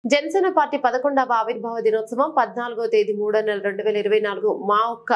Janasena party 11వ ఆవిర్భావ దినోత్సవం 14వ తేదీ 3వ నెల 2024 మా ఒక్క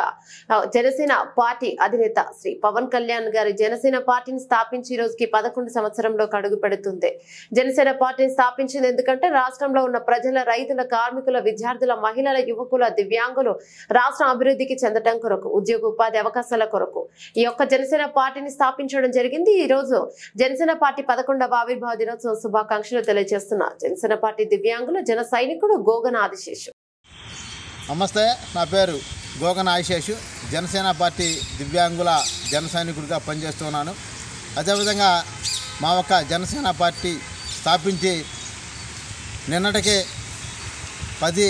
జనసేన పార్టీ అధినేత శ్రీ పవన్ కళ్యాణ్ గారి జనసేన పార్టీని స్థాపించి ఈ రోజుకి 11 సంవత్సరంలోకి అడుగు పెడుతుంది. జనసేన పార్టీని స్థాపించింది ఎందుకంటే రాష్ట్రంలో ఉన్న ప్రజల, రైతుల, కార్మికుల, విద్యార్థుల, మహిళల, యువకుల, దివ్యాంగులు రాష్ట్ర అభివృద్ధికి చెందడం కొరకు, ఉద్యోగ ఉపాధి అవకాశాల కొరకు ఈ యొక్క జనసేన పార్టీని స్థాపించడం జరిగింది. ఈ రోజు జనసేన పార్టీ 11వ ఆవిర్భావ దినోత్సవ శుభాకాంక్షలు తెలియజేస్తున్న జనసేన పార్టీ దివ్యాంగులు జన సైనికుడు గోగన ఆదిశేషు. నమస్తే, నా పేరు గోగన ఆదిశేషు. జనసేన పార్టీ దివ్యాంగుల జన సైనికుడిగా పనిచేస్తున్నాను. అదేవిధంగా మా ఒక్క జనసేన పార్టీ స్థాపించి నిన్నటికే 10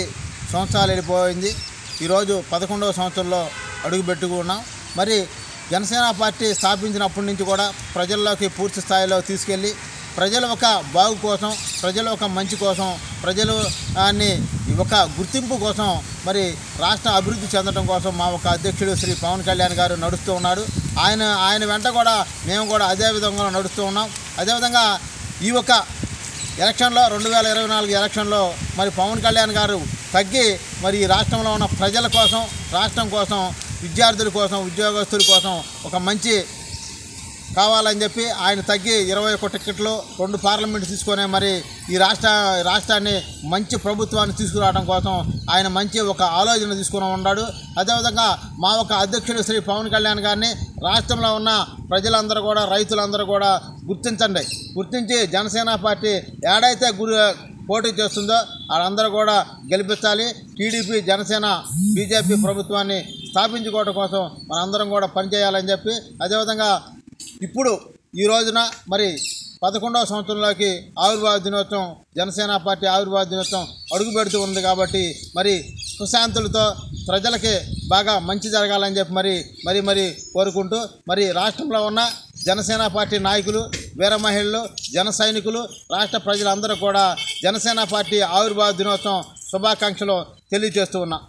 సంవత్సరాలు వెళ్ళిపోయింది. ఈరోజు 11వ సంవత్సరంలో అడుగుపెట్టుకున్నాం. మరి జనసేన పార్టీ స్థాపించినప్పటి నుంచి కూడా ప్రజల్లోకి పూర్తి స్థాయిలో తీసుకెళ్ళి ప్రజల ఒక బాగు కోసం, ప్రజల ఒక మంచి కోసం, ప్రజలు ఒక గుర్తింపు కోసం, మరి రాష్ట్ర అభివృద్ధి చెందడం కోసం మా ఒక అధ్యక్షుడు శ్రీ పవన్ కళ్యాణ్ గారు నడుస్తూ ఉన్నాడు. ఆయన వెంట కూడా మేము కూడా అదే విధంగా నడుస్తూ ఉన్నాం. అదేవిధంగా ఈ యొక్క ఎలక్షన్లో 2024 ఎలక్షన్లో మరి పవన్ కళ్యాణ్ గారు తగ్గి మరి ఈ రాష్ట్రంలో ఉన్న ప్రజల కోసం, రాష్ట్రం కోసం, విద్యార్థుల కోసం, ఉద్యోగస్తుల కోసం ఒక మంచి కావాలని చెప్పి ఆయన తగ్గి 21 టికెట్లు 2 పార్లమెంటు తీసుకొని మరి ఈ రాష్ట్రాన్ని మంచి ప్రభుత్వాన్ని తీసుకురావడం కోసం ఆయన మంచి ఒక ఆలోచన తీసుకుని ఉన్నాడు. అదేవిధంగా మా ఒక అధ్యక్షుడు శ్రీ పవన్ కళ్యాణ్ గారిని రాష్ట్రంలో ఉన్న ప్రజలందరూ కూడా, రైతులందరూ కూడా గుర్తించి జనసేన పార్టీ ఏడైతే పోటీ చేస్తుందో వాళ్ళందరూ కూడా గెలిపించాలి. టీడీపీ, జనసేన, బీజేపీ ప్రభుత్వాన్ని స్థాపించుకోవడం కోసం మనందరం కూడా పనిచేయాలని చెప్పి, అదేవిధంగా ఇప్పుడు ఈ రోజున మరి 11వ సంవత్సరంలోకి ఆవిర్భావ దినోత్సవం, జనసేన పార్టీ ఆవిర్భావ దినోత్సవం అడుగు పెడుతూ ఉంది కాబట్టి మరి సుశాంతులతో ప్రజలకి బాగా మంచి జరగాలని చెప్పి మరి కోరుకుంటూ మరి రాష్ట్రంలో ఉన్న జనసేన పార్టీ నాయకులు, వీర మహిళలు, జన సైనికులు, రాష్ట్ర ప్రజలందరూ కూడా జనసేన పార్టీ ఆవిర్భావ దినోత్సవం శుభాకాంక్షలు తెలియజేస్తూ ఉన్నా.